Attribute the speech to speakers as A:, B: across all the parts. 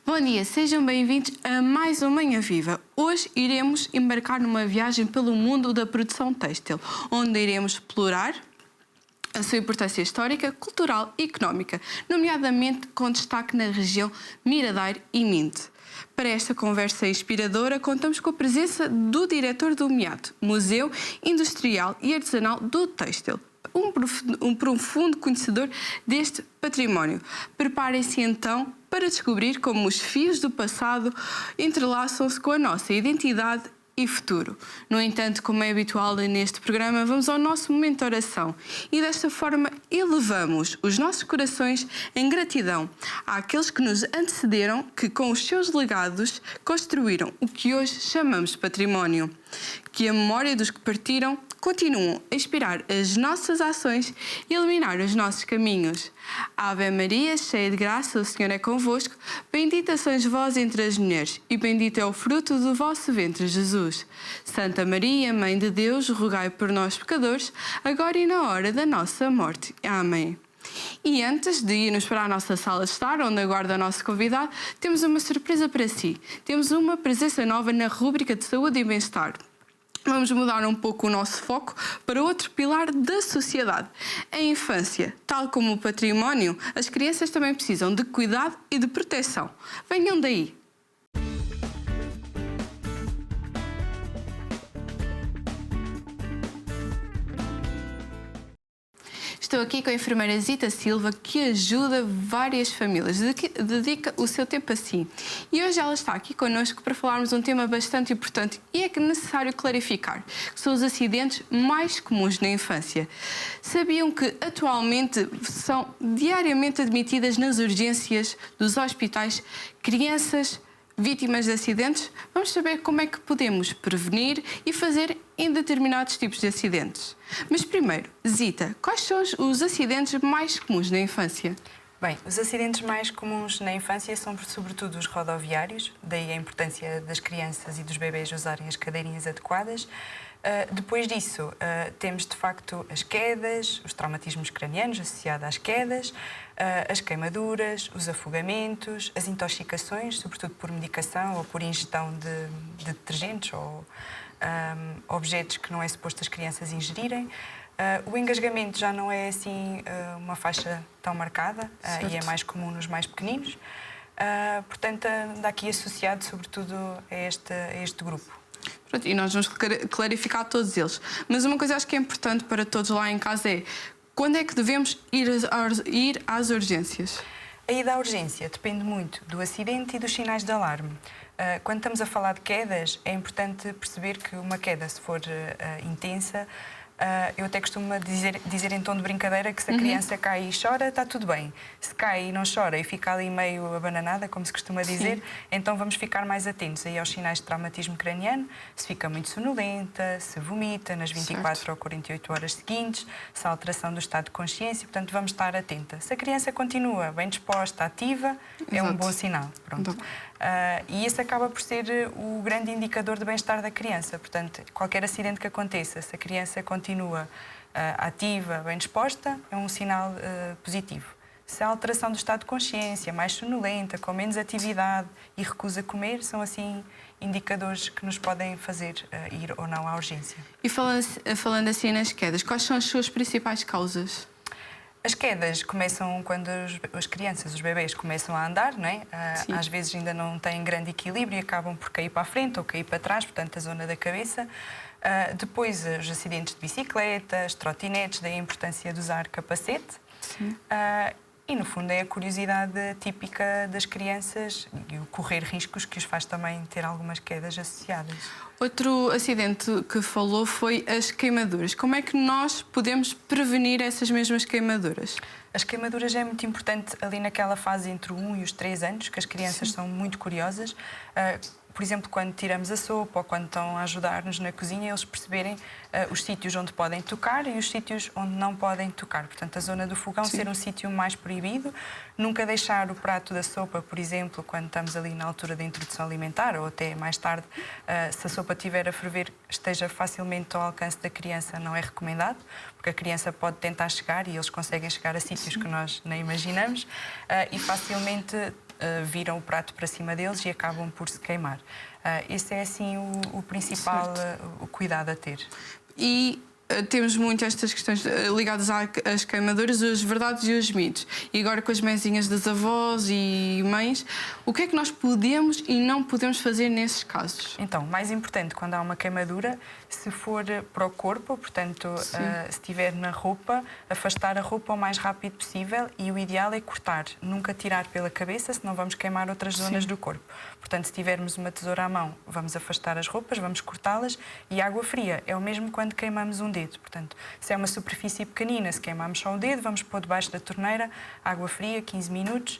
A: Bom dia, sejam bem-vindos a mais uma Manhã Viva. Hoje iremos embarcar numa viagem pelo mundo da produção têxtil, onde iremos explorar a sua importância histórica, cultural e económica, nomeadamente com destaque na região Miradouro e Minho. Para esta conversa inspiradora, contamos com a presença do diretor do MIAT, Museu Industrial e Artesanal do Têxtil, um profundo conhecedor deste património. Preparem-se então para descobrir como os fios do passado entrelaçam-se com a nossa identidade e futuro. No entanto, como é habitual neste programa, vamos ao nosso momento de oração e desta forma elevamos os nossos corações em gratidão àqueles que nos antecederam, que com os seus legados construíram o que hoje chamamos património. Que a memória dos que partiram continuam a inspirar as nossas ações e iluminar os nossos caminhos. Ave Maria, cheia de graça, o Senhor é convosco. Bendita sois vós entre as mulheres, e bendito é o fruto do vosso ventre, Jesus. Santa Maria, Mãe de Deus, rogai por nós, pecadores, agora e na hora da nossa morte. Amém. E antes de irmos para a nossa sala de estar, onde aguarda o nosso convidado, temos uma surpresa para si. Temos uma presença nova na rúbrica de saúde e bem-estar. Vamos mudar um pouco o nosso foco para outro pilar da sociedade, a infância. Tal como o património, as crianças também precisam de cuidado e de proteção. Venham daí! Estou aqui com a enfermeira Zita Silva, que ajuda várias famílias, dedica o seu tempo assim. E hoje ela está aqui connosco para falarmos um tema bastante importante e é necessário clarificar, que são os acidentes mais comuns na infância. Sabiam que atualmente são diariamente admitidas nas urgências dos hospitais crianças vítimas de acidentes? Vamos saber como é que podemos prevenir e fazer em determinados tipos de acidentes. Mas primeiro, Zita, quais são os acidentes mais comuns na infância?
B: Bem, os acidentes mais comuns na infância são sobretudo os rodoviários, daí a importância das crianças e dos bebês usarem as cadeirinhas adequadas. Depois disso, temos de facto as quedas, os traumatismos cranianos associados às quedas, as queimaduras, os afogamentos, as intoxicações, sobretudo por medicação ou por ingestão de detergentes ou objetos que não é suposto as crianças ingerirem. O engasgamento já não é assim uma faixa tão marcada e é mais comum nos mais pequeninos. Portanto, anda aqui associado sobretudo a este grupo.
A: Pronto, e nós vamos clarificar todos eles. Mas uma coisa acho que é importante para todos lá em casa é: quando é que devemos ir às urgências?
B: A ida à urgência depende muito do acidente e dos sinais de alarme. Quando estamos a falar de quedas, é importante perceber que uma queda, se for intensa, eu até costumo dizer em tom de brincadeira que se a criança cai e chora, está tudo bem. Se cai e não chora e fica ali meio abananada, como se costuma dizer, então vamos ficar mais atentos aí aos sinais de traumatismo craniano, se fica muito sonolenta, se vomita nas 24 ou 48 horas seguintes, se há alteração do estado de consciência, portanto vamos estar atenta. Se a criança continua bem disposta, ativa, é um bom sinal. Pronto. E esse acaba por ser o grande indicador de bem-estar da criança. Portanto, qualquer acidente que aconteça, se a criança continua ativa, bem disposta, é um sinal positivo. Se há alteração do estado de consciência, mais sonolenta, com menos atividade e recusa comer, são assim indicadores que nos podem fazer ir ou não à urgência.
A: E falando assim nas quedas, quais são as suas principais causas?
B: As quedas começam quando as crianças, os bebês, começam a andar, não é? Às vezes ainda não têm grande equilíbrio e acabam por cair para a frente ou cair para trás, portanto, a zona da cabeça. Depois, os acidentes de bicicleta, as trotinetes, daí a importância de usar capacete. E, no fundo, é a curiosidade típica das crianças e o correr riscos que os faz também ter algumas quedas associadas.
A: Outro acidente que falou foi as queimaduras. Como é que nós podemos prevenir essas mesmas queimaduras?
B: As queimaduras é muito importante ali naquela fase entre o 1 e os 3 anos, que as crianças são muito curiosas. Por exemplo, quando tiramos a sopa ou quando estão a ajudar-nos na cozinha, eles perceberem os sítios onde podem tocar e os sítios onde não podem tocar. Portanto, a zona do fogão ser um sítio mais proibido. Nunca deixar o prato da sopa, por exemplo, quando estamos ali na altura da introdução alimentar ou até mais tarde, se a sopa estiver a ferver, esteja facilmente ao alcance da criança, não é recomendado, porque a criança pode tentar chegar e eles conseguem chegar a sítios que nós nem imaginamos e facilmente viram o prato para cima deles e acabam por se queimar. Esse é assim o principal o cuidado a ter.
A: E temos muito estas questões ligadas às queimaduras, as verdades e os mitos. E agora com as mãezinhas das avós e mães, o que é que nós podemos e não podemos fazer nesses casos?
B: Então, mais importante, quando há uma queimadura, se for para o corpo, portanto, se estiver na roupa, afastar a roupa o mais rápido possível e o ideal é cortar, nunca tirar pela cabeça, senão vamos queimar outras zonas do corpo. Portanto, se tivermos uma tesoura à mão, vamos afastar as roupas, vamos cortá-las e água fria. É o mesmo quando queimamos um dedo. Portanto, se é uma superfície pequenina, se queimamos só o dedo, vamos pôr debaixo da torneira, água fria, 15 minutos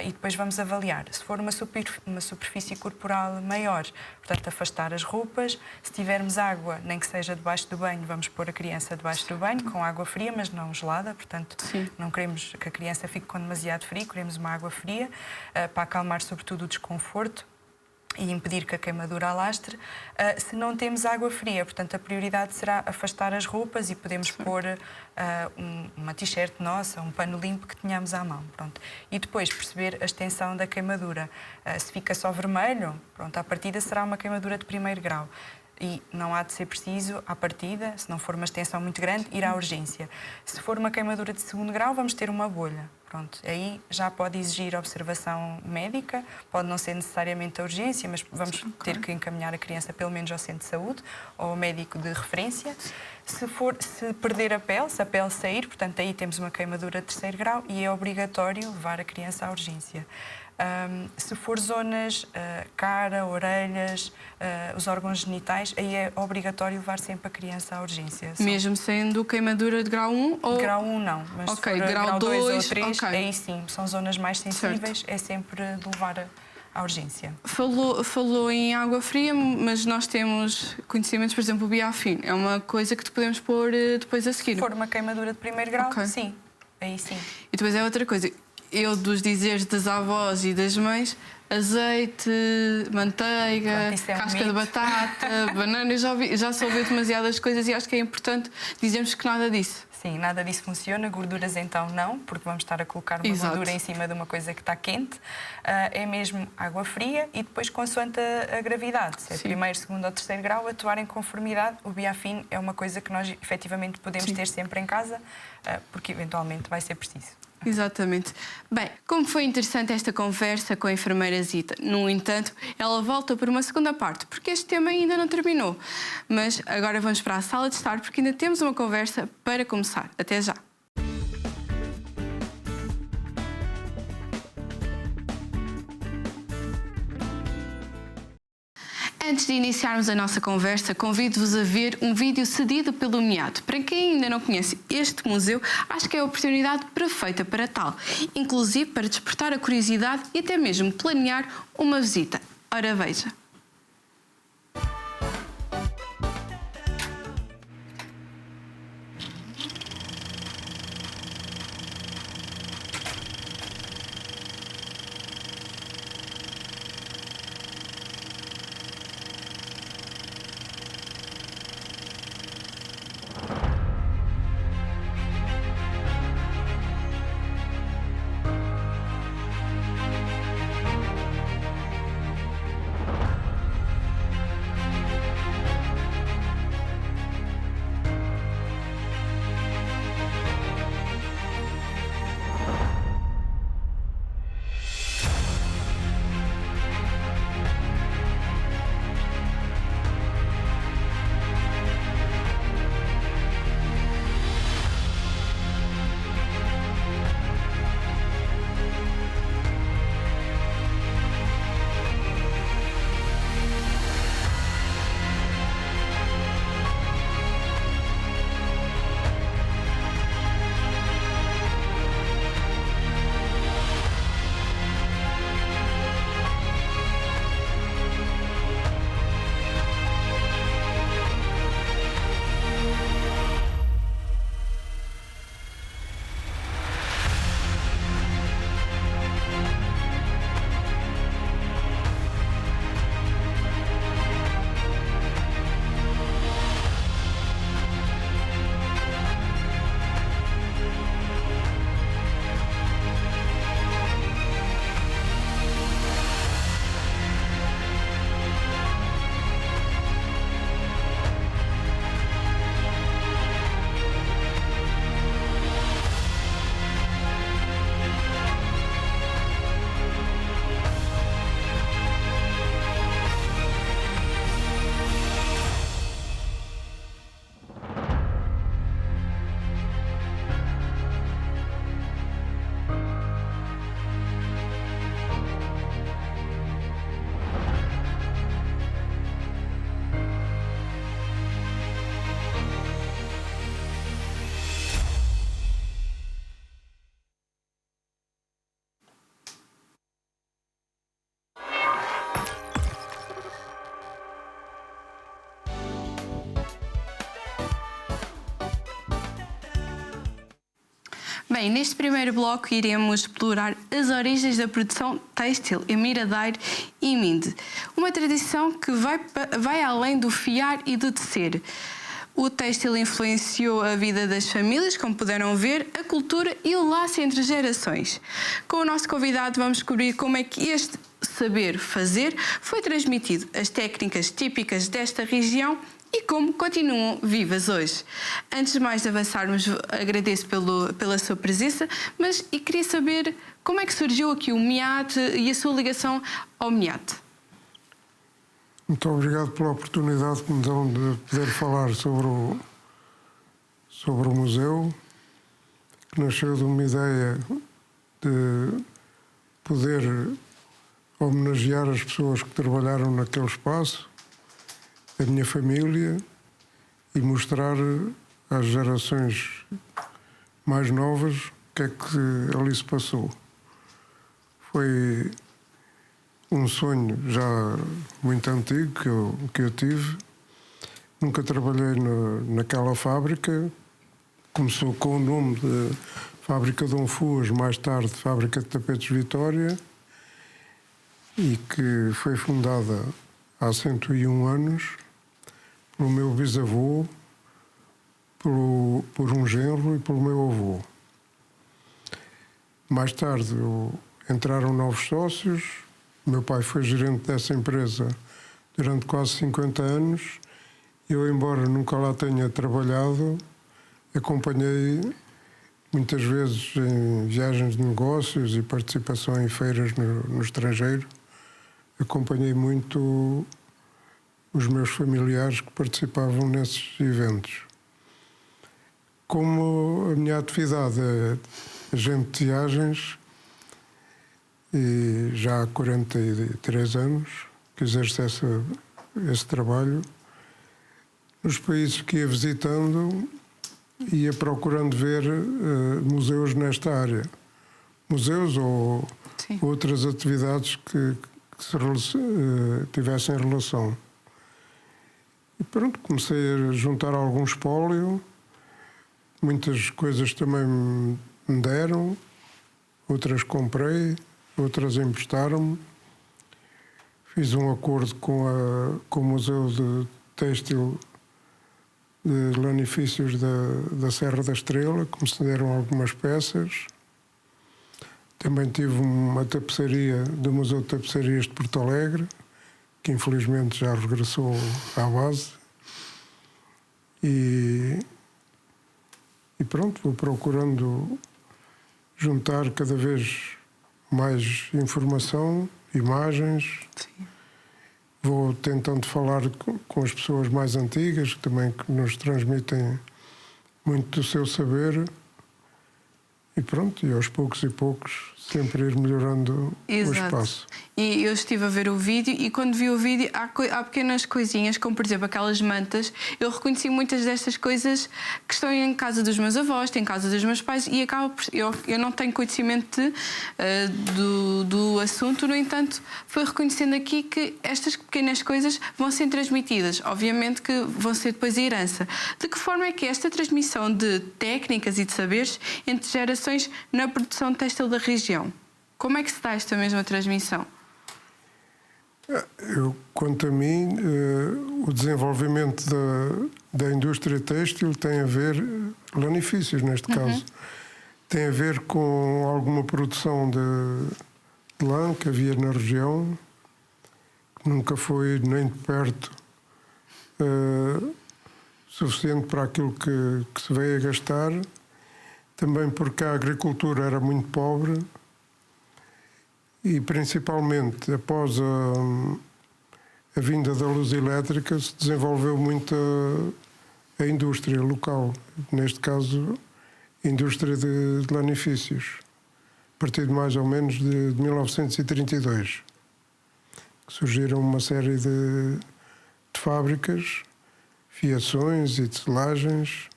B: e depois vamos avaliar. Se for uma superfície corporal maior, portanto, afastar as roupas. Se tivermos água, nem que seja debaixo do banho, vamos pôr a criança debaixo do banho, com água fria, mas não gelada. Portanto, não queremos que a criança fique com demasiado frio, queremos uma água fria para acalmar, sobretudo, o desconforto e impedir que a queimadura alastre. Se não temos água fria, portanto, a prioridade será afastar as roupas e podemos pôr uma t-shirt nossa, um pano limpo que tenhamos à mão. Pronto. E depois perceber a extensão da queimadura. Se fica só vermelho, pronto, à partida será uma queimadura de 1º grau. E não há de ser preciso, à partida, se não for uma extensão muito grande, ir à urgência. Se for uma queimadura de 2º grau, vamos ter uma bolha. Pronto, aí já pode exigir observação médica, pode não ser necessariamente a urgência, mas vamos ter que encaminhar a criança pelo menos ao centro de saúde ou ao médico de referência. Se perder a pele, se a pele sair, portanto, aí temos uma queimadura de 3º grau e é obrigatório levar a criança à urgência. Se for zonas, cara, orelhas, os órgãos genitais, aí é obrigatório levar sempre a criança à urgência.
A: Mesmo sendo queimadura de grau 1? Ou...
B: Grau 1 não, mas se for grau 2 ou 3, aí sim, são zonas mais sensíveis, é sempre de levar à urgência.
A: Falou em água fria, mas nós temos conhecimentos, por exemplo, o Biafine. É uma coisa que podemos pôr depois a seguir.
B: Se for uma queimadura de 1º grau, sim, aí sim.
A: E depois é outra coisa. Eu, dos dizeres das avós e das mães, azeite, manteiga, casca de batata, banana, eu já soube demasiadas coisas e acho que é importante dizermos que nada disso.
B: Sim, nada disso funciona. Gorduras então não, porque vamos estar a colocar uma gordura em cima de uma coisa que está quente. É mesmo água fria e depois consoante a gravidade. Se é 1º, 2º ou 3º grau, atuar em conformidade. O Biafine é uma coisa que nós efetivamente podemos ter sempre em casa, porque eventualmente vai ser preciso.
A: Exatamente. Bem, como foi interessante esta conversa com a enfermeira Zita. No entanto, ela volta por uma segunda parte, porque este tema ainda não terminou. Mas agora vamos para a sala de estar, porque ainda temos uma conversa para começar. Até já! Antes de iniciarmos a nossa conversa, convido-vos a ver um vídeo cedido pelo MIAD. Para quem ainda não conhece este museu, acho que é a oportunidade perfeita para tal, inclusive para despertar a curiosidade e até mesmo planear uma visita. Ora, veja. Bem, neste primeiro bloco iremos explorar as origens da produção têxtil em Miradouro e Minde. Uma tradição que vai além do fiar e do tecer. O têxtil influenciou a vida das famílias, como puderam ver, a cultura e o laço entre gerações. Com o nosso convidado vamos descobrir como é que este saber fazer foi transmitido, as técnicas típicas desta região e como continuam vivas hoje. Antes de mais avançarmos, agradeço pela sua presença, e queria saber como é que surgiu aqui o MIAT e a sua ligação ao MIAT.
C: Muito obrigado pela oportunidade que me dão de poder falar sobre o museu, que nasceu de uma ideia de poder homenagear as pessoas que trabalharam naquele espaço, a minha família, e mostrar às gerações mais novas o que é que ali se passou. Foi um sonho já muito antigo que eu tive. Nunca trabalhei naquela fábrica. Começou com o nome de Fábrica Dom Fuas, mais tarde Fábrica de Tapetes Vitória, e que foi fundada há 101 anos pelo meu bisavô, por um genro e pelo meu avô. Mais tarde entraram novos sócios. Meu pai foi gerente dessa empresa durante quase 50 anos. Eu, embora nunca lá tenha trabalhado, acompanhei muitas vezes em viagens de negócios e participação em feiras no estrangeiro. Acompanhei muito os meus familiares que participavam nesses eventos. Como a minha atividade é agente de viagens, e já há 43 anos que exerço esse trabalho, nos países que ia visitando, ia procurando ver museus nesta área. Museus ou
A: Sim.
C: outras atividades que tivessem relação. E pronto, comecei a juntar algum espólio. Muitas coisas também me deram, outras comprei, outras emprestaram-me. Fiz um acordo com o Museu de Têxtil de Lanifícios da Serra da Estrela, que me cederam algumas peças. Também tive uma tapeçaria do Museu de Tapeçarias de Porto Alegre, que infelizmente já regressou à base. E pronto, vou procurando juntar cada vez mais informação, imagens.
A: Sim.
C: Vou tentando falar com as pessoas mais antigas, que também nos transmitem muito do seu saber. E pronto, e aos poucos e poucos, sempre ir melhorando
A: Exato.
C: o espaço.
A: E eu estive a ver o vídeo e quando vi o vídeo há pequenas coisinhas, como por exemplo aquelas mantas. Eu reconheci muitas destas coisas que estão em casa dos meus avós, em casa dos meus pais, e acaba por, eu não tenho conhecimento do assunto. No entanto, fui reconhecendo aqui que estas pequenas coisas vão ser transmitidas. Obviamente que vão ser depois a herança. De que forma é que esta transmissão de técnicas e de saberes entre gerações na produção têxtil da região? Como é que se dá esta mesma transmissão?
C: Quanto a mim, o desenvolvimento da indústria têxtil tem a ver, lanifícios neste caso, tem a ver com alguma produção de lã que havia na região, que nunca foi nem de perto suficiente para aquilo que se veio a gastar, também porque a agricultura era muito pobre. E principalmente após a vinda da luz elétrica se desenvolveu muito a indústria local, neste caso a indústria de lanifícios, a partir de mais ou menos de 1932, que surgiram uma série de fábricas, fiações e tecelagens,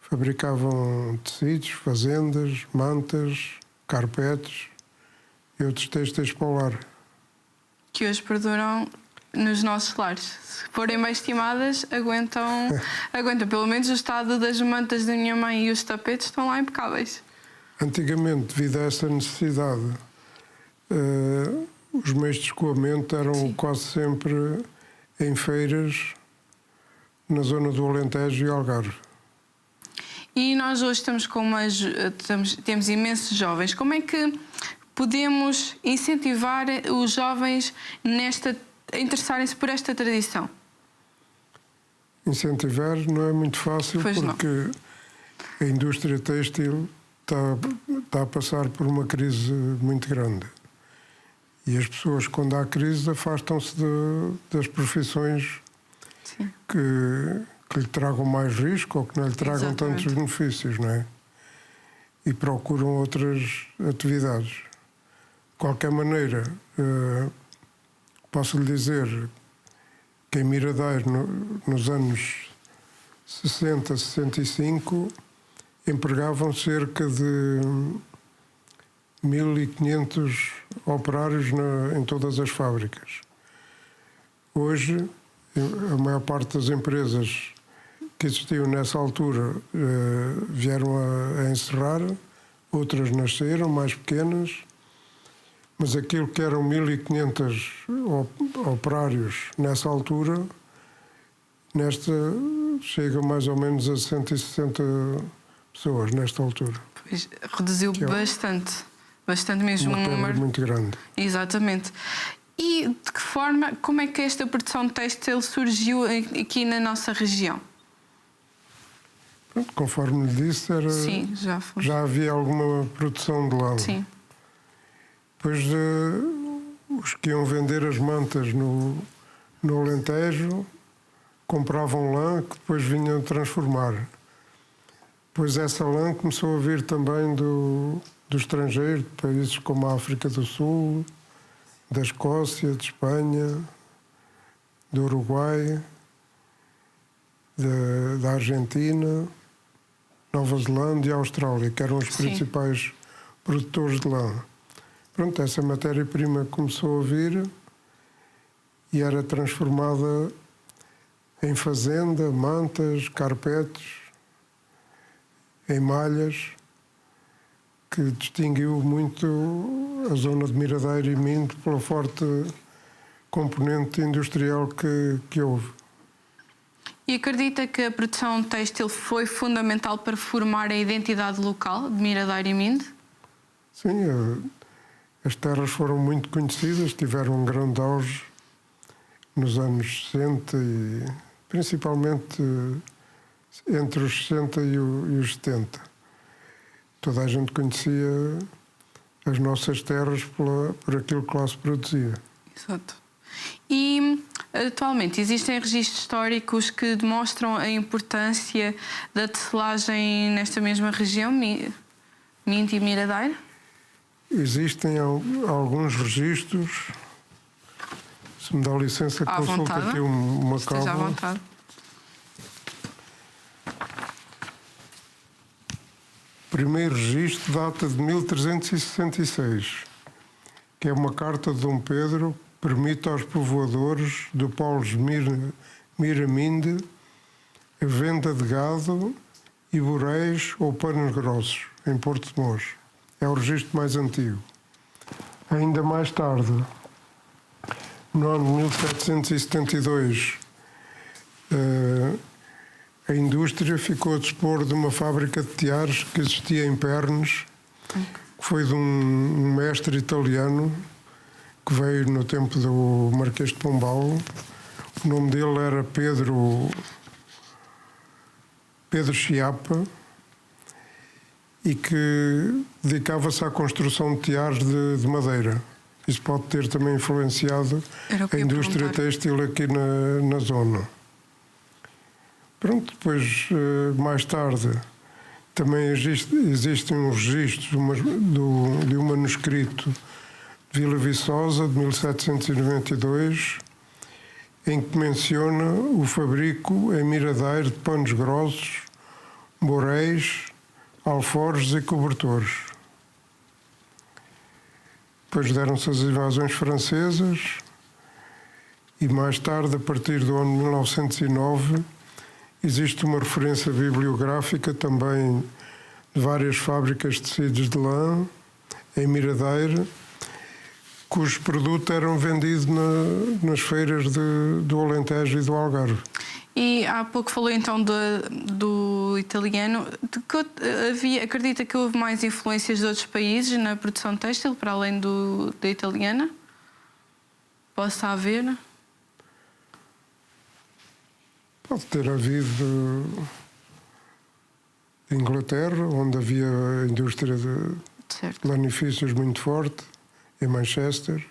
C: fabricavam tecidos, fazendas, mantas, carpetes e outros têxteis para o lar.
A: Que hoje perduram nos nossos lares. Se forem bem estimadas, aguentam pelo menos o estado das mantas da minha mãe e os tapetes estão lá impecáveis.
C: Antigamente, devido a essa necessidade, os meios de escoamento eram quase sempre em feiras na zona do Alentejo e Algarve.
A: E nós hoje temos imensos jovens. Como é que podemos incentivar os jovens a interessarem-se por esta tradição?
C: Incentivar não é muito fácil,
A: Pois
C: porque a indústria têxtil está a passar por uma crise muito grande. E as pessoas, quando há crise, afastam-se das profissões que lhe tragam mais risco ou que não lhe tragam tantos benefícios, não é? E procuram outras atividades. De qualquer maneira, posso lhe dizer que em Miradouro, nos anos 60, 65, empregavam cerca de 1.500 operários em todas as fábricas. Hoje, a maior parte das empresas que existiam nessa altura vieram a encerrar, outras nasceram, mais pequenas, mas aquilo que eram 1.500 operários nessa altura, chega mais ou menos a 160 pessoas nesta altura.
A: Pois, reduziu bastante mesmo o número.
C: Muito grande.
A: Exatamente. E de que forma, como é que esta produção têxtil surgiu aqui na nossa região?
C: Conforme lhe disse,
A: Sim,
C: já havia alguma produção de lã.
A: Sim.
C: Depois os que iam vender as mantas no Alentejo compravam lã que depois vinham transformar. Depois essa lã começou a vir também do estrangeiro, de países como a África do Sul, da Escócia, de Espanha, do Uruguai, da Argentina, Nova Zelândia e Austrália, que eram os principais produtores de lã. Pronto, essa matéria-prima começou a vir e era transformada em fazenda, mantas, carpetes, em malhas, que distinguiu muito a zona de Miradouro e Minho pela forte componente industrial que houve.
A: E acredita que a produção têxtil foi fundamental para formar a identidade local de Miradouro e Minho?
C: Sim, as terras foram muito conhecidas, tiveram um grande auge nos anos 60 e principalmente entre os 60 e os 70. Toda a gente conhecia as nossas terras por aquilo que lá se produzia.
A: Exato. E atualmente existem registros históricos que demonstram a importância da tecelagem nesta mesma região, Minho e Miradouro?
C: Existem alguns registros. Se me dá licença, consulto aqui uma cábula.
A: Esteja à vontade.
C: O primeiro registro data de 1366, que é uma carta de Dom Pedro que permite aos povoadores do Paulo Miraminde a venda de gado e boréis ou panos grossos, em Porto de Mós. É o registro mais antigo. Ainda mais tarde, no ano de 1772, a indústria ficou a dispor de uma fábrica de teares que existia em Pernes, que foi de um mestre italiano que veio no tempo do Marquês de Pombal. O nome dele era Pedro Chiapa, e que dedicava-se à construção de teares de madeira. Isso pode ter também influenciado a indústria têxtil aqui na zona. Pronto, depois, mais tarde, também existem uns registros de um manuscrito de Vila Viçosa, de 1792, em que menciona o fabrico em Miradouro de panos grossos, boréis, alforjes e cobertores. Depois deram-se as invasões francesas e mais tarde, a partir do ano 1909, existe uma referência bibliográfica também várias fábricas de tecidos de lã em Miradeira, cujo produto eram vendidos nas feiras do Alentejo e do Algarve.
A: E há pouco falou então do italiano. Acredita que houve mais influências de outros países na produção têxtil, para além da italiana? Possa haver?
C: Pode ter havido Inglaterra, onde havia a indústria de lanifícios muito forte, em Manchester.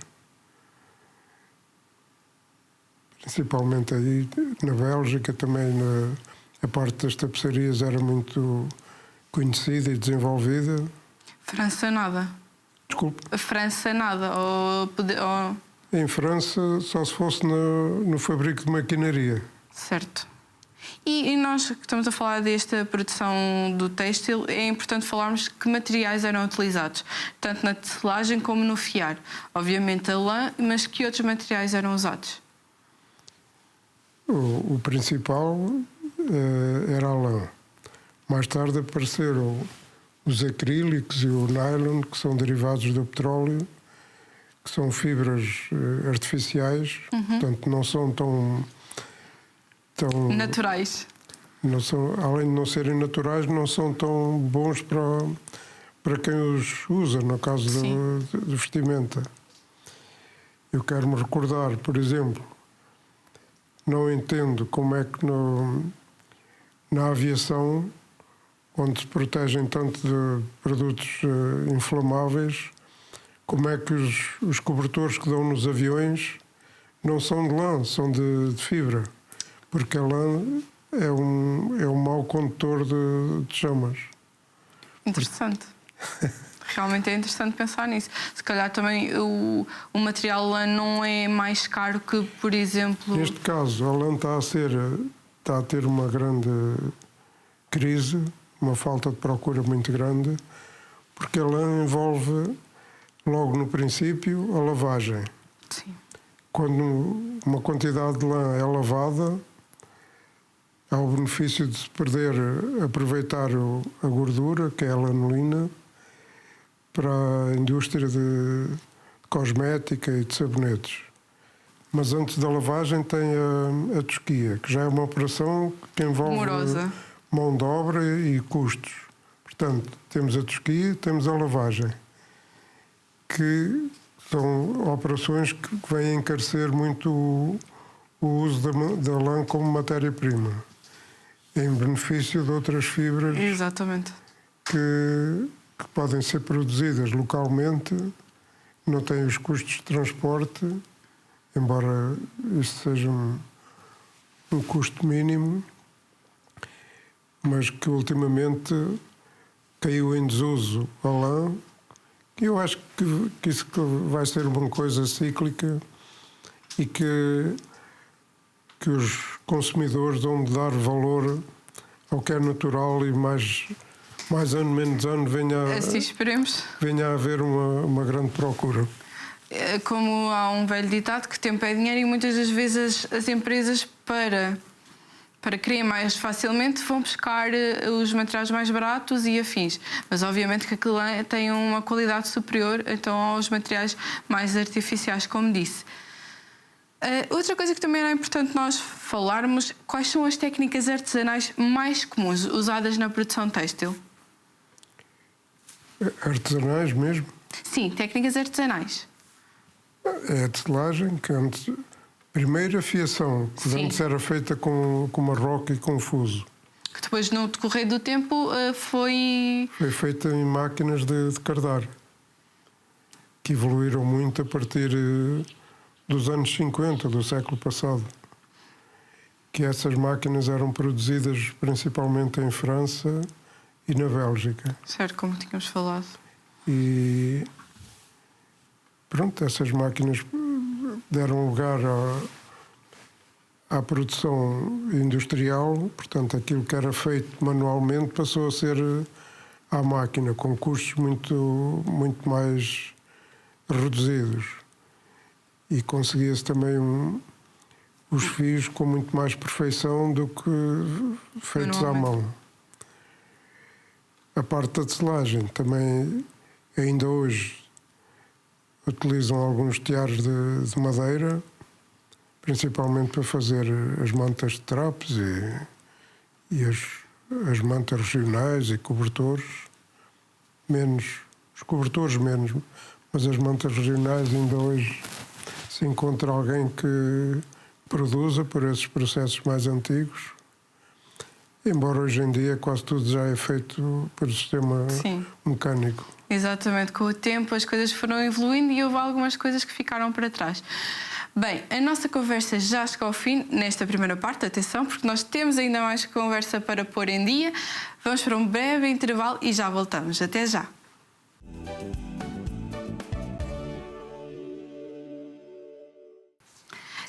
C: Principalmente aí, na Bélgica, também a parte das tapeçarias era muito conhecida e desenvolvida.
A: França nada?
C: Desculpe?
A: A França nada?
C: Em França, só se fosse no fabrico de maquinaria.
A: Certo. E nós que estamos a falar desta produção do têxtil, é importante falarmos que materiais eram utilizados, tanto na tecelagem como no fiar. Obviamente a lã, mas que outros materiais eram usados?
C: O principal era a lã. Mais tarde apareceram os acrílicos e o nylon, que são derivados do petróleo, que são fibras artificiais, portanto não são tão
A: naturais.
C: Não são, além de não serem naturais, não são tão bons para quem os usa, no caso de vestimenta. Eu quero me recordar, por exemplo, não entendo como é que na aviação, onde se protegem tanto de produtos inflamáveis, como é que os cobertores que dão nos aviões não são de lã, são de fibra, porque a lã é um mau condutor de chamas.
A: Interessante. Realmente é interessante pensar nisso. Se calhar também o material lã não é mais caro que, por exemplo...
C: Neste caso, a lã está a ter uma grande crise, uma falta de procura muito grande, porque a lã envolve, logo no princípio, a lavagem.
A: Sim.
C: Quando uma quantidade de lã é lavada, há o benefício de se aproveitar a gordura, que é a lanolina, para a indústria de cosmética e de sabonetes. Mas antes da lavagem tem a tosquia, que já é uma operação que envolve
A: Demorosa.
C: Mão de obra e custos. Portanto, temos a tosquia, temos a lavagem, que são operações que vêm encarecer muito o uso da lã como matéria-prima, em benefício de outras fibras.
A: Exatamente.
C: Que podem ser produzidas localmente, não têm os custos de transporte, embora isso seja um custo mínimo, mas que ultimamente caiu em desuso a lã. Eu acho que isso vai ser uma coisa cíclica e que os consumidores vão dar valor ao que é natural e mais ano, menos ano,
A: Assim esperemos.
C: Venha a haver uma grande procura.
A: Como há um velho ditado que tempo é dinheiro, e muitas das vezes as empresas, para quererem mais facilmente, vão buscar os materiais mais baratos e afins. Mas obviamente que aquilo tem uma qualidade superior então aos materiais mais artificiais, como disse. Outra coisa que também era importante nós falarmos, quais são as técnicas artesanais mais comuns usadas na produção têxtil?
C: Artesanais mesmo?
A: Sim, técnicas artesanais.
C: É a tecelagem, que antes... Primeiro a fiação, que antes era feita com uma roca e com fuso.
A: Que depois, no decorrer do tempo, foi...
C: Foi feita em máquinas de cardar, que evoluíram muito a partir dos anos 50, do século passado. Que essas máquinas eram produzidas principalmente em França e na Bélgica.
A: Certo, como tínhamos falado.
C: E pronto, essas máquinas deram lugar à produção industrial, portanto aquilo que era feito manualmente passou a ser à máquina, com custos muito mais reduzidos. E conseguia-se também os fios com muito mais perfeição do que feitos à mão. A parte da tecelagem também, ainda hoje, utilizam alguns teares de madeira, principalmente para fazer as mantas de trapos e as mantas regionais e cobertores. Os cobertores menos, mas as mantas regionais ainda hoje se encontra alguém que produza por esses processos mais antigos. Embora hoje em dia quase tudo já é feito por sistema mecânico.
A: Exatamente, com o tempo as coisas foram evoluindo e houve algumas coisas que ficaram para trás. Bem, a nossa conversa já chegou ao fim nesta primeira parte, atenção, porque nós temos ainda mais conversa para pôr em dia. Vamos para um breve intervalo e já voltamos. Até já!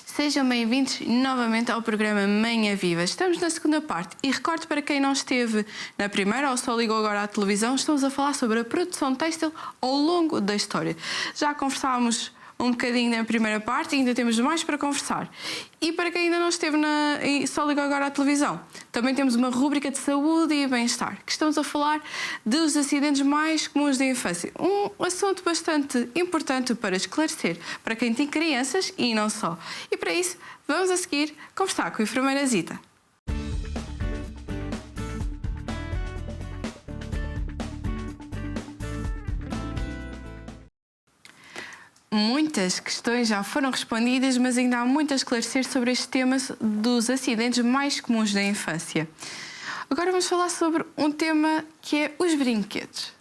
A: Sejam bem-vindos novamente ao programa Manhã Viva. Estamos na segunda parte e recordo para quem não esteve na primeira ou só ligou agora à televisão, estamos a falar sobre a produção têxtil ao longo da história. Já conversámos um bocadinho na primeira parte e ainda temos mais para conversar. E para quem ainda não esteve e só ligou agora à televisão, também temos uma rúbrica de saúde e bem-estar, que estamos a falar dos acidentes mais comuns da infância. Um assunto bastante importante para esclarecer para quem tem crianças e não só. E para isso, vamos a seguir conversar com a enfermeira Zita. Muitas questões já foram respondidas, mas ainda há muito a esclarecer sobre este tema dos acidentes mais comuns da infância. Agora vamos falar sobre um tema que é os brinquedos.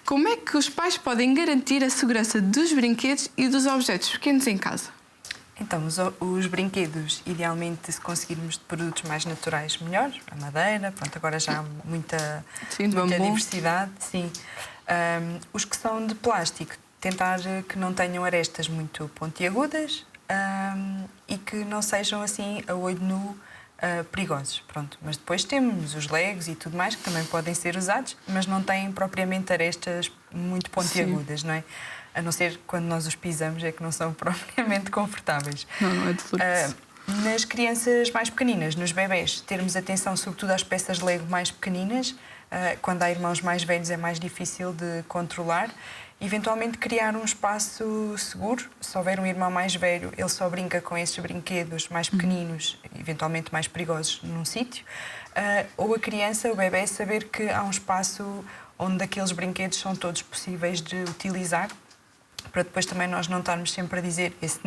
A: Como é que os pais podem garantir a segurança dos brinquedos e dos objetos pequenos em casa?
B: Então, os brinquedos, idealmente, se conseguirmos de produtos mais naturais, melhor. A madeira, pronto, agora já há muita diversidade. Sim. Os que são de plástico, tentar que não tenham arestas muito pontiagudas e que não sejam assim a olho nu perigosos. Pronto. Mas depois temos os legos e tudo mais que também podem ser usados, mas não têm propriamente arestas muito pontiagudas, não é? A não ser quando nós os pisamos é que não são propriamente confortáveis.
A: Não é de fluxo.
B: Nas crianças mais pequeninas, nos bebés, termos atenção sobretudo às peças de Lego mais pequeninas. Quando há irmãos mais velhos é mais difícil de controlar. Eventualmente criar um espaço seguro. Se houver um irmão mais velho, ele só brinca com esses brinquedos mais pequeninos, eventualmente mais perigosos, num sítio. Ou a criança, o bebé, saber que há um espaço onde aqueles brinquedos são todos possíveis de utilizar, para depois também nós não estarmos sempre a dizer esse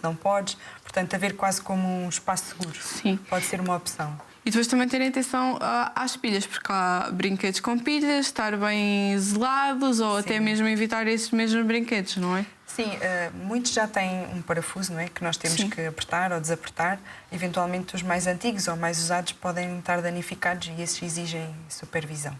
B: não podes. Portanto, haver quase como um espaço seguro.
A: Sim.
B: Pode ser uma opção.
A: E depois também terem atenção às pilhas, porque há brinquedos com pilhas, estar bem isolados ou até mesmo evitar esses mesmos brinquedos, não é?
B: Sim, muitos já têm um parafuso, não é? Que nós temos que apertar ou desapertar. Eventualmente os mais antigos ou mais usados podem estar danificados e esses exigem supervisão.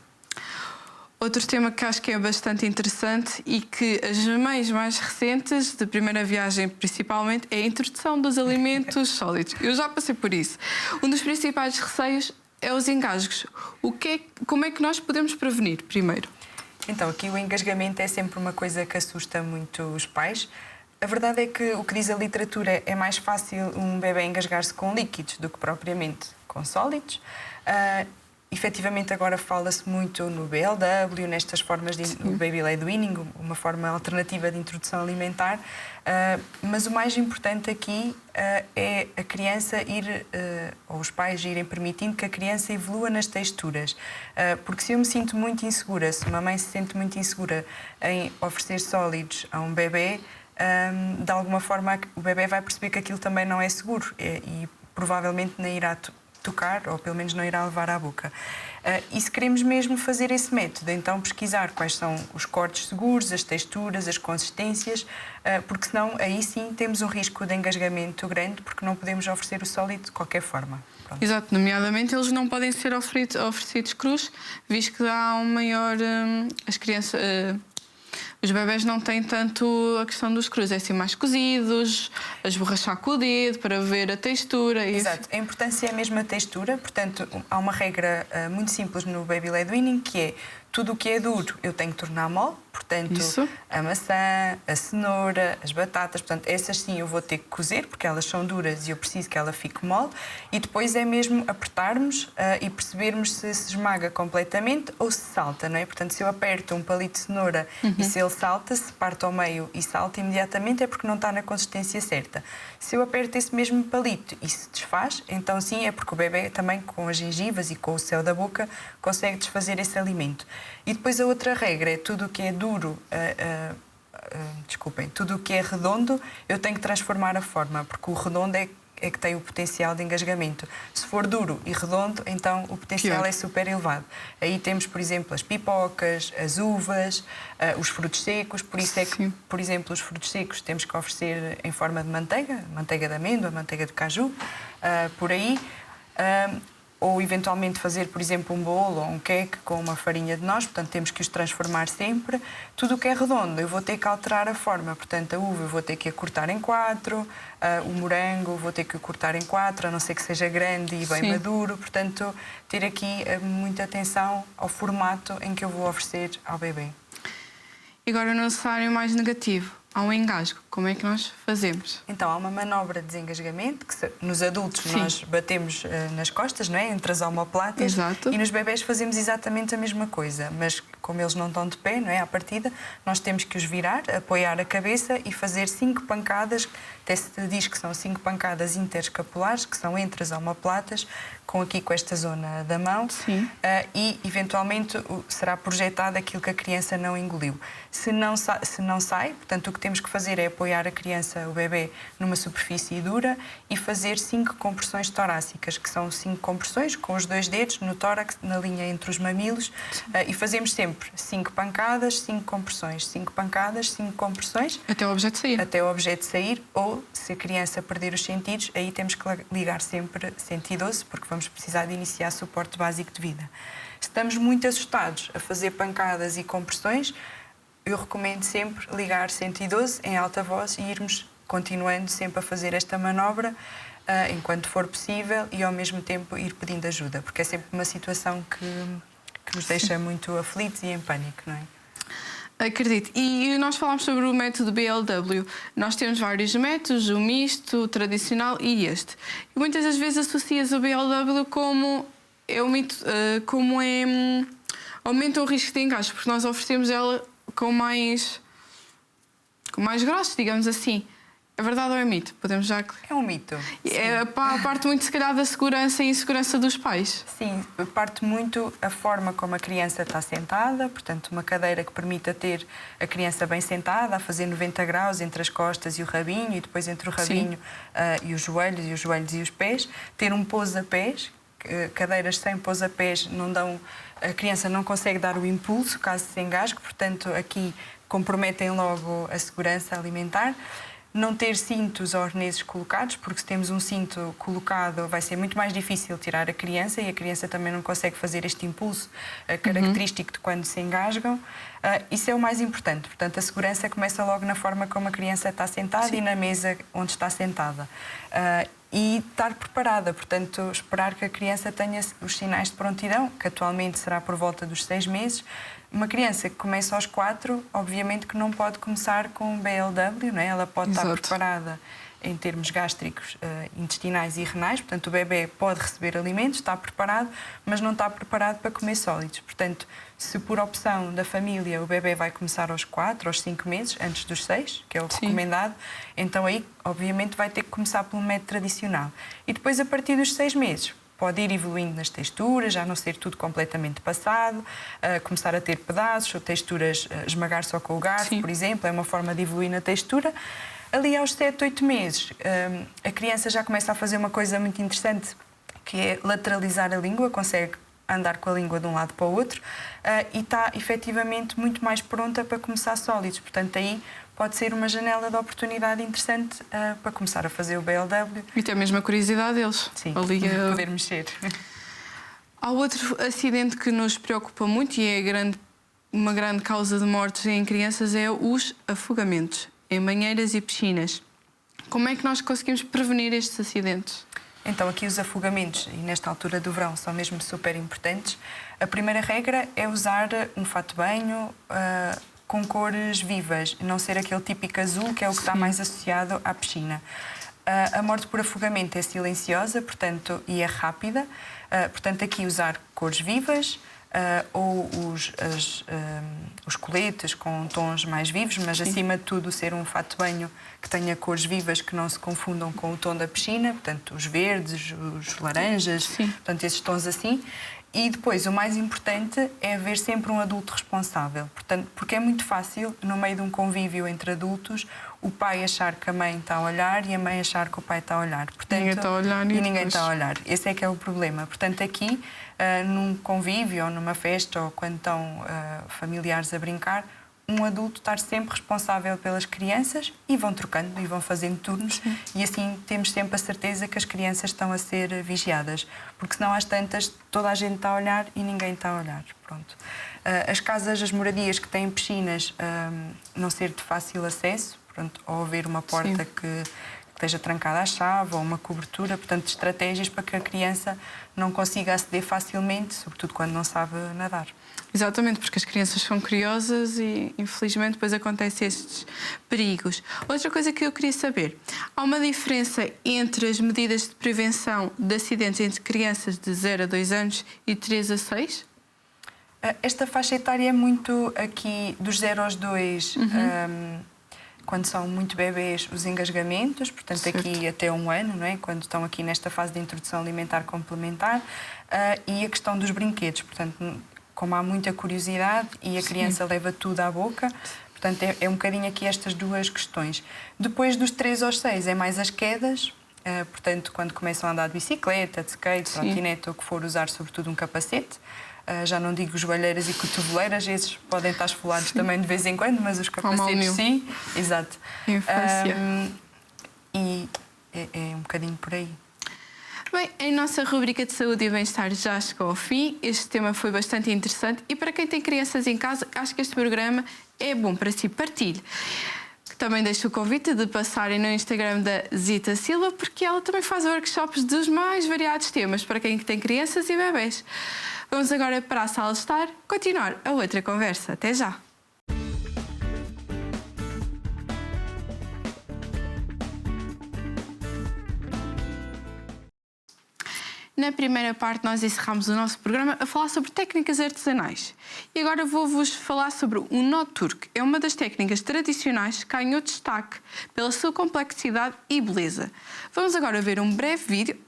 A: Outro tema que acho que é bastante interessante e que as mães mais recentes, de primeira viagem principalmente, é a introdução dos alimentos sólidos. Eu já passei por isso. Um dos principais receios é os engasgos. Como é que nós podemos prevenir, primeiro?
B: Então, aqui o engasgamento é sempre uma coisa que assusta muito os pais. A verdade é que o que diz a literatura é mais fácil um bebê engasgar-se com líquidos do que propriamente com sólidos. Efetivamente agora fala-se muito no BLW, nestas formas de Baby Led Weaning, uma forma alternativa de introdução alimentar, mas o mais importante aqui é a criança ir, ou os pais irem permitindo que a criança evolua nas texturas, porque se eu me sinto muito insegura, se uma mãe se sente muito insegura em oferecer sólidos a um bebê, de alguma forma o bebê vai perceber que aquilo também não é seguro e provavelmente nem irá tocar, ou pelo menos não irá levar à boca. E se queremos mesmo fazer esse método, então pesquisar quais são os cortes seguros, as texturas, as consistências, porque senão aí sim temos um risco de engasgamento grande, porque não podemos oferecer o sólido de qualquer forma. Pronto.
A: Exato, nomeadamente eles não podem ser oferecidos crus, visto que há um maior... as crianças... Os bebés não têm tanto a questão dos crus, é assim mais cozidos, a esborrachar com o dedo para ver a textura.
B: Exato, a importância é a mesma textura, portanto há uma regra muito simples no Baby Led Weaning que é tudo o que é duro eu tenho que tornar mole, Portanto,
A: Isso.
B: a maçã, a cenoura, as batatas, portanto, essas sim eu vou ter que cozer, porque elas são duras e eu preciso que ela fique mole. E depois é mesmo apertarmos e percebermos se esmaga completamente ou se salta, não é? Portanto, se eu aperto um palito de cenoura e se ele salta, se parte ao meio e salta imediatamente, é porque não está na consistência certa. Se eu aperto esse mesmo palito e se desfaz, então sim, é porque o bebê também, com as gengivas e com o céu da boca, consegue desfazer esse alimento. E depois a outra regra é tudo o que é duro, tudo o que é redondo, eu tenho que transformar a forma, porque o redondo é que tem o potencial de engasgamento. Se for duro e redondo, então o potencial é super elevado. Aí temos, por exemplo, as pipocas, as uvas, os frutos secos, por isso é que, por exemplo, os frutos secos temos que oferecer em forma de manteiga de amêndoa, manteiga de caju, por aí. Ou eventualmente fazer, por exemplo, um bolo ou um cake com uma farinha de noz, portanto temos que os transformar sempre. Tudo o que é redondo eu vou ter que alterar a forma, portanto a uva eu vou ter que a cortar em 4, o morango vou ter que o cortar em 4, a não ser que seja grande e bem maduro, portanto ter aqui muita atenção ao formato em que eu vou oferecer ao bebê.
A: E agora no cenário mais negativo, há um engasgo. Como é que nós fazemos?
B: Então, há uma manobra de desengasgamento, que nos adultos nós batemos nas costas, não é? Entre as omoplatas.
A: Exato.
B: E nos bebés fazemos exatamente a mesma coisa, mas como eles não estão de pé, não é? À partida, nós temos que os virar, apoiar a cabeça e fazer 5 pancadas, até se diz que são 5 pancadas interescapulares, que são entre as omoplatas, com esta zona da mão. E, eventualmente, será projetado aquilo que a criança não engoliu. Se não sai, portanto, o que temos que fazer é apoiar a criança, o bebê, numa superfície dura e fazer 5 compressões torácicas, que são 5 compressões com os 2 dedos no tórax, na linha entre os mamilos, e fazemos sempre 5 pancadas, 5 compressões, 5 pancadas, 5 compressões.
A: Até o objeto sair.
B: Até o objeto sair, ou se a criança perder os sentidos, aí temos que ligar sempre 112, porque vamos precisar de iniciar suporte básico de vida. Se estamos muito assustados a fazer pancadas e compressões, eu recomendo sempre ligar 112 em alta voz e irmos continuando sempre a fazer esta manobra enquanto for possível e ao mesmo tempo ir pedindo ajuda, porque é sempre uma situação que nos deixa muito aflitos e em pânico, não é?
A: Acredito. E nós falámos sobre o método BLW. Nós temos vários métodos, o misto, o tradicional e este. E muitas das vezes associas o BLW como aumenta o risco de engasgo, porque nós oferecemos ela com mais grossos, digamos assim. É verdade ou é mito? Podemos já...
B: É um mito.
A: É parte muito, se calhar, da segurança e insegurança dos pais.
B: Sim, parte muito a forma como a criança está sentada, portanto, uma cadeira que permita ter a criança bem sentada, a fazer 90 graus entre as costas e o rabinho, e depois entre o rabinho e os joelhos e os pés. Ter um pousa-pés, cadeiras sem pousa-pés não dão... A criança não consegue dar o impulso caso se engasgue, portanto, aqui comprometem logo a segurança alimentar. Não ter cintos ou arneses colocados, porque se temos um cinto colocado vai ser muito mais difícil tirar a criança e a criança também não consegue fazer este impulso característico de quando se engasgam. Isso é o mais importante. Portanto, a segurança começa logo na forma como a criança está sentada e na mesa onde está sentada. E estar preparada, portanto, esperar que a criança tenha os sinais de prontidão, que atualmente será por volta dos 6 meses. Uma criança que começa aos 4, obviamente que não pode começar com BLW, não é? Ela pode estar preparada em termos gástricos, intestinais e renais, portanto o bebê pode receber alimentos, está preparado, mas não está preparado para comer sólidos. Portanto, se por opção da família o bebê vai começar aos 4, aos 5 meses, antes dos 6, que é o recomendado, então aí obviamente vai ter que começar pelo método tradicional. E depois, a partir dos 6 meses, pode ir evoluindo nas texturas, já não ser tudo completamente passado, começar a ter pedaços ou texturas, esmagar só com o garfo, por exemplo, é uma forma de evoluir na textura. Ali aos 7, 8 meses, a criança já começa a fazer uma coisa muito interessante, que é lateralizar a língua, consegue andar com a língua de um lado para o outro e está efetivamente muito mais pronta para começar sólidos. Portanto, aí pode ser uma janela de oportunidade interessante para começar a fazer o BLW.
A: E tem a mesma curiosidade deles.
B: Sim,
A: ali
B: poder mexer.
A: Há outro acidente que nos preocupa muito e é uma grande causa de mortes em crianças, é os afogamentos em banheiras e piscinas. Como é que nós conseguimos prevenir estes acidentes?
B: Então, aqui os afogamentos, e nesta altura do verão, são mesmo super importantes. A primeira regra é usar um fato de banho com cores vivas, não ser aquele típico azul que é o que está mais associado à piscina. A morte por afogamento é silenciosa, portanto, e é rápida. Portanto, aqui usar cores vivas ou os coletes com tons mais vivos, mas acima de tudo ser um fato de banho que tenha cores vivas que não se confundam com o tom da piscina, portanto, os verdes, os laranjas, portanto, esses tons assim. E depois, o mais importante é haver sempre um adulto responsável. Portanto, porque é muito fácil, no meio de um convívio entre adultos, o pai achar que a mãe está a olhar e a mãe achar que o pai está a olhar. Portanto,
A: ninguém está a olhar
B: e ninguém está a olhar. Esse é que é o problema. Portanto, aqui, num convívio ou numa festa ou quando estão familiares a brincar, um adulto estar sempre responsável pelas crianças e vão trocando e vão fazendo turnos e assim temos sempre a certeza que as crianças estão a ser vigiadas, porque senão às tantas toda a gente está a olhar e ninguém está a olhar. Pronto. As casas, as moradias que têm piscinas, não ser de fácil acesso, pronto, ou haver uma porta que esteja trancada à chave ou uma cobertura, portanto, estratégias para que a criança não consiga aceder facilmente, sobretudo quando não sabe nadar.
A: Exatamente, porque as crianças são curiosas e, infelizmente, depois acontecem estes perigos. Outra coisa que eu queria saber, há uma diferença entre as medidas de prevenção de acidentes entre crianças de 0 a 2 anos e 3 a 6?
B: Esta faixa etária é muito aqui dos 0 aos 2, quando são muito bebês, os engasgamentos, portanto, certo, aqui até 1 ano, não é? Quando estão aqui nesta fase de introdução alimentar complementar, e a questão dos brinquedos, portanto, como há muita curiosidade e a criança leva tudo à boca, portanto, é um bocadinho aqui estas duas questões. Depois dos 3 aos 6 é mais as quedas, portanto, quando começam a andar de bicicleta, de skate, trotinete, ou o que for, usar sobretudo um capacete. Já não digo joelheiras e cotoveleiras, esses podem estar esfolados também de vez em quando, mas os capacetes sim. Exato. E é um bocadinho por aí.
A: Bem, a nossa rubrica de saúde e bem-estar já chegou ao fim. Este tema foi bastante interessante e para quem tem crianças em casa, acho que este programa é bom para si. Partilhe. Também deixo o convite de passarem no Instagram da Zita Silva, porque ela também faz workshops dos mais variados temas para quem tem crianças e bebés. Vamos agora para a sala de estar, continuar a outra conversa. Até já! Na primeira parte, nós encerramos o nosso programa a falar sobre técnicas artesanais. E agora vou-vos falar sobre o nó turco. É uma das técnicas tradicionais que ganhou destaque pela sua complexidade e beleza. Vamos agora ver um breve vídeo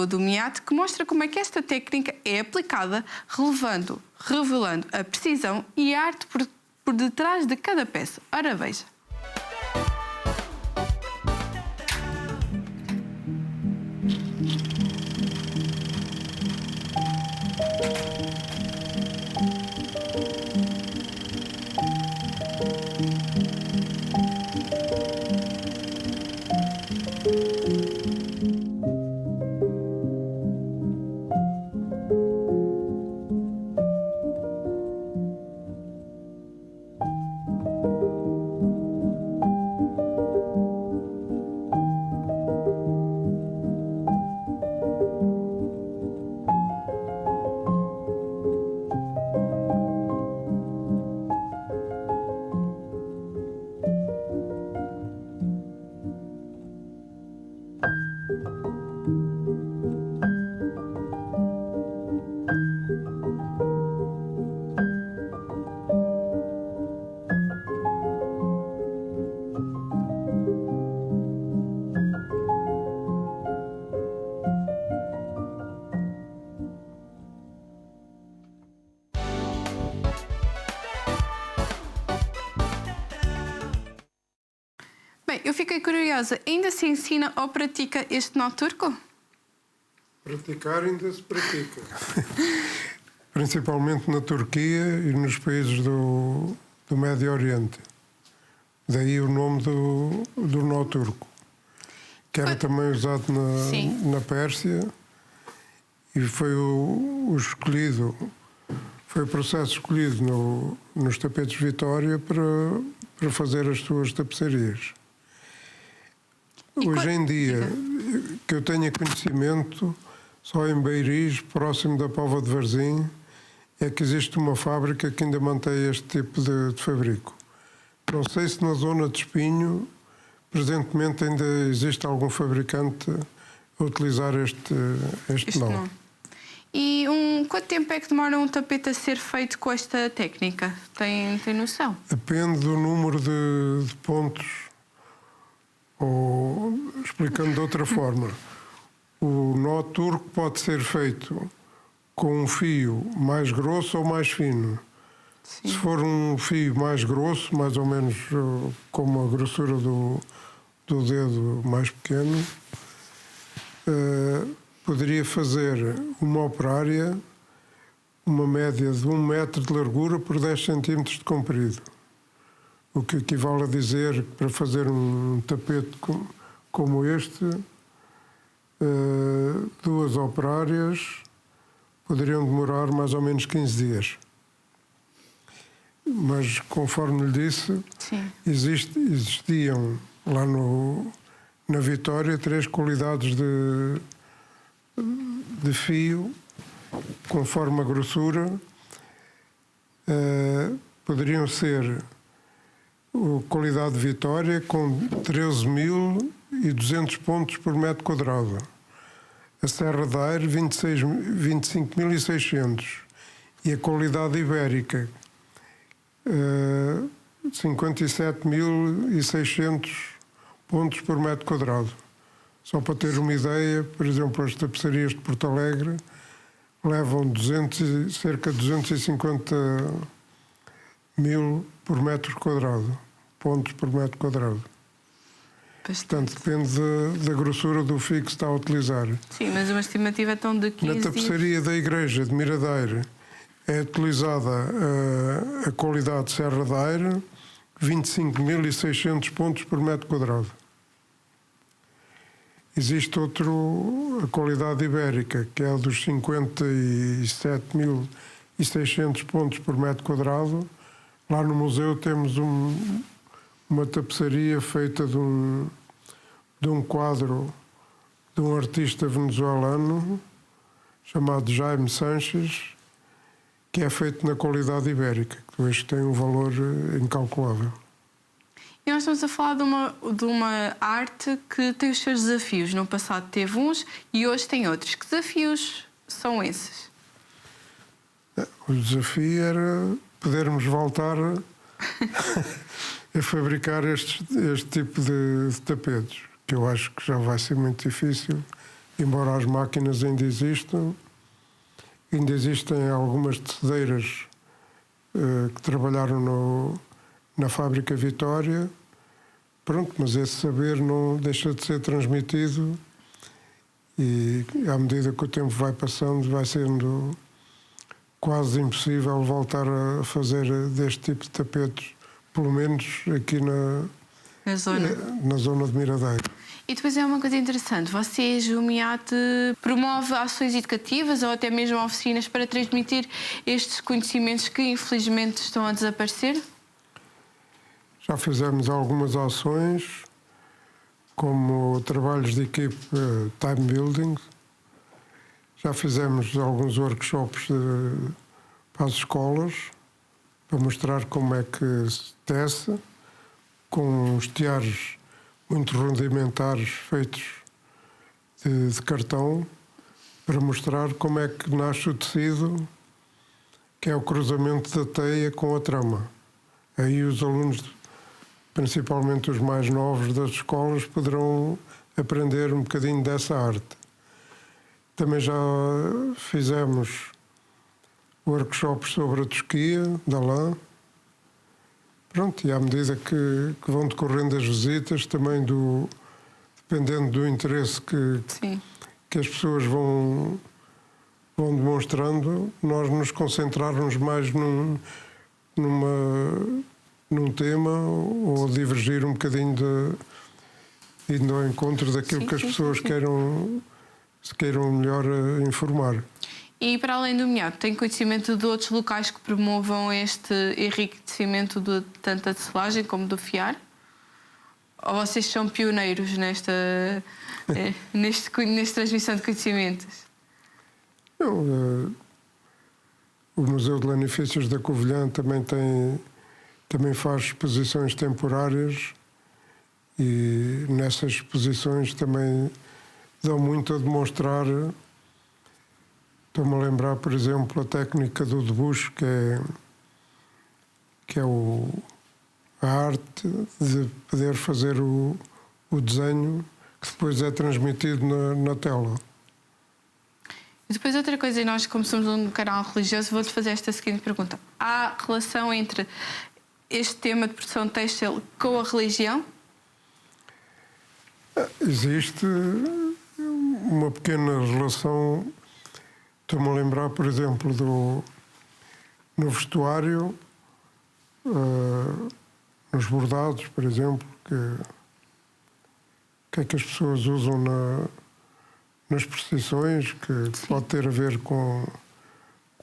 A: do MIAT que mostra como é que esta técnica é aplicada, revelando a precisão e a arte por detrás de cada peça. Ora, veja. Bem, eu fiquei curiosa. Ainda se ensina ou pratica este nó turco?
C: Praticar ainda se pratica. Principalmente na Turquia e nos países do Médio Oriente. Daí o nome do nó turco. Que era também usado na Pérsia e foi o escolhido, foi o processo escolhido nos tapetes Vitória para fazer as suas tapeçarias. Hoje em dia, que eu tenha conhecimento, só em Beiris, próximo da Póvoa de Varzim, é que existe uma fábrica que ainda mantém este tipo de fabrico. Não sei se na zona de Espinho, presentemente, ainda existe algum fabricante a utilizar este nó.
A: Não. E quanto tempo é que demora um tapete a ser feito com esta técnica? Tem noção?
C: Depende do número de pontos. Ou, explicando de outra forma, o nó turco pode ser feito com um fio mais grosso ou mais fino.
A: Sim.
C: Se for um fio mais grosso, mais ou menos como a grossura do dedo mais pequeno, poderia fazer uma operária, uma média de 1 metro de largura por 10 centímetros de comprido. O que equivale a dizer que para fazer um tapete como este, 2 operárias poderiam demorar mais ou menos 15 dias. Mas, conforme lhe disse, existiam lá na Vitória 3 qualidades de fio, conforme a grossura. Poderiam ser a qualidade Vitória com 13.200 pontos por metro quadrado. A Serra da Aire, 25.600. E a qualidade Ibérica, 57.600 pontos por metro quadrado. Só para ter uma ideia, por exemplo, as tapeçarias de Porto Alegre levam cerca de 250.000 por metro quadrado, pontos por metro quadrado. Portanto, depende da grossura do fio que se está a utilizar.
A: Sim, mas uma estimativa é tão de 15
C: Na tapeçaria da Igreja de Miradeiro é utilizada a qualidade Serra da Aire, 25.600 pontos por metro quadrado. Existe a qualidade Ibérica, que é a dos 57.600 pontos por metro quadrado. Lá no museu temos uma tapeçaria feita de um quadro de um artista venezuelano chamado Jaime Sanches, que é feito na qualidade ibérica, que hoje tem um valor incalculável.
A: E nós estamos a falar de uma arte que tem os seus desafios. No passado teve uns e hoje tem outros. Que desafios são esses?
C: O desafio era podermos voltar a fabricar este tipo de tapetes, que eu acho que já vai ser muito difícil, embora as máquinas ainda existam. Ainda existem algumas tecedeiras que trabalharam na fábrica Vitória. Pronto, mas esse saber não deixa de ser transmitido e, à medida que o tempo vai passando, vai sendo quase impossível voltar a fazer deste tipo de tapetes, pelo menos aqui na zona de Miradeiro.
A: E depois é uma coisa interessante, vocês, o MIAT, promove ações educativas ou até mesmo oficinas para transmitir estes conhecimentos que infelizmente estão a desaparecer?
C: Já fizemos algumas ações, como trabalhos de equipe time building. Já fizemos alguns workshops para as escolas, para mostrar como é que se tece, com os tiares muito rudimentares feitos de cartão, para mostrar como é que nasce o tecido, que é o cruzamento da teia com a trama. Aí os alunos, principalmente os mais novos das escolas, poderão aprender um bocadinho dessa arte. Também já fizemos workshops sobre a tosquia da lã. Pronto, e à medida que vão decorrendo as visitas, também dependendo do interesse que as pessoas vão demonstrando, nós nos concentrarmos mais num tema ou divergir um bocadinho indo ao encontro daquilo que as pessoas se queiram melhor informar.
A: E para além do MIAT, tem conhecimento de outros locais que promovam este enriquecimento de tanto a tecelagem como do fiar? Ou vocês são pioneiros nesta transmissão de conhecimentos?
C: Não, o Museu de Lanifícios da Covilhã também faz exposições temporárias e nessas exposições também dão muito a demonstrar. Estou-me a lembrar, por exemplo, a técnica do debuxo, que é a arte de poder fazer o desenho que depois é transmitido na tela.
A: E depois outra coisa, e nós como somos um canal religioso, vou-te fazer esta seguinte pergunta. Há relação entre este tema de produção têxtil com a religião?
C: Existe uma pequena relação. Estou-me a lembrar, por exemplo, no vestuário, nos bordados, por exemplo, que é que as pessoas usam nas procissões, que pode ter a ver com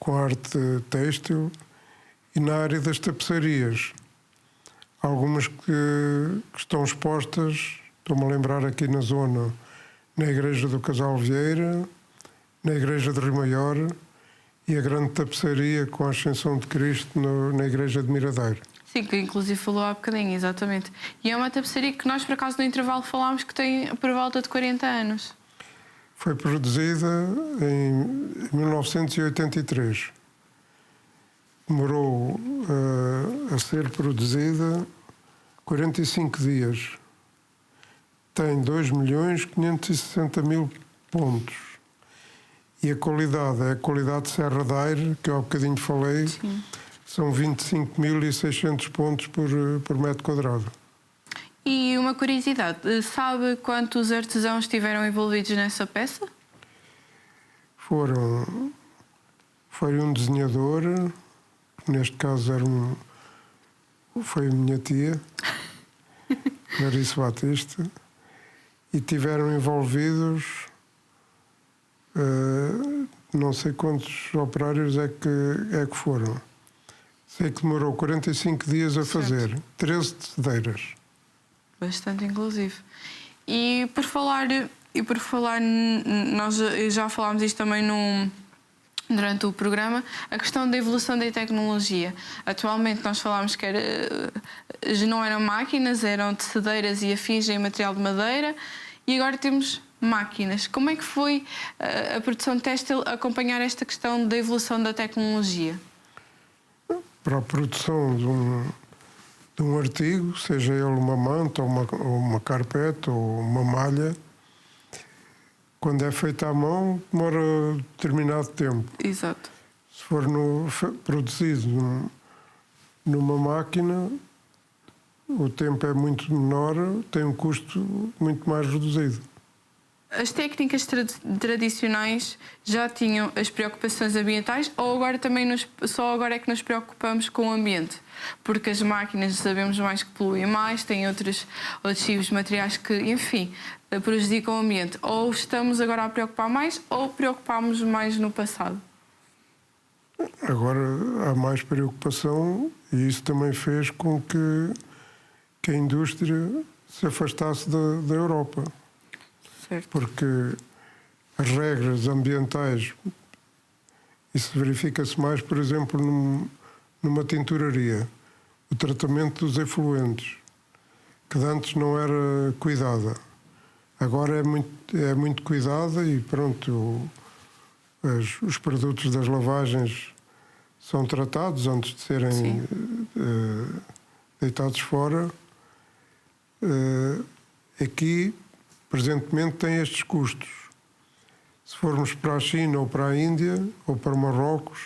C: a arte têxtil, e na área das tapeçarias. Algumas que estão expostas, estou-me a lembrar aqui na zona, na Igreja do Casal Vieira, na Igreja de Rio Maior e a grande tapeçaria com a Ascensão de Cristo na Igreja de Miradeiro.
A: Sim, que inclusive falou há bocadinho, exatamente. E é uma tapeçaria que nós, por acaso, no intervalo falámos que tem por volta de 40 anos.
C: Foi produzida em 1983. Demorou a ser produzida 45 dias. Tem 2.560.000 pontos. E a qualidade é a qualidade de Serra da Aire, que eu há bocadinho falei.
A: Sim.
C: São 25.600 pontos por metro quadrado.
A: E uma curiosidade, sabe quantos artesãos estiveram envolvidos nessa peça?
C: Foi um desenhador, que neste caso foi a minha tia, Larissa Batista, e tiveram envolvidos não sei quantos operários é que foram. Sei que demorou 45 dias a fazer, certo. 13 tecedeiras.
A: Bastante, inclusive. E por falar, nós já falámos isto também durante o programa, a questão da evolução da tecnologia. Atualmente nós falámos que não eram máquinas, eram tecedeiras e afins em material de madeira, e agora temos máquinas. Como é que foi a produção têxtil acompanhar esta questão da evolução da tecnologia?
C: Para a produção de um artigo, seja ele uma manta, ou uma carpete, ou uma malha, quando é feita à mão, demora determinado tempo.
A: Exato.
C: Se for produzido numa máquina, o tempo é muito menor, tem um custo muito mais reduzido.
A: As técnicas tradicionais já tinham as preocupações ambientais ou agora também só agora é que nos preocupamos com o ambiente? Porque as máquinas, sabemos mais, que poluem mais, têm outros tipos de materiais que, enfim, prejudicam o ambiente. Ou estamos agora a preocupar mais ou preocupámos mais no passado?
C: Agora há mais preocupação e isso também fez com que a indústria se afastasse da Europa.
A: Certo.
C: Porque as regras ambientais, isso verifica-se mais, por exemplo, numa tinturaria. O tratamento dos efluentes, que antes não era cuidada. Agora é muito cuidada e pronto, os produtos das lavagens são tratados antes de serem deitados fora. Aqui, presentemente, tem estes custos. Se formos para a China ou para a Índia ou para Marrocos,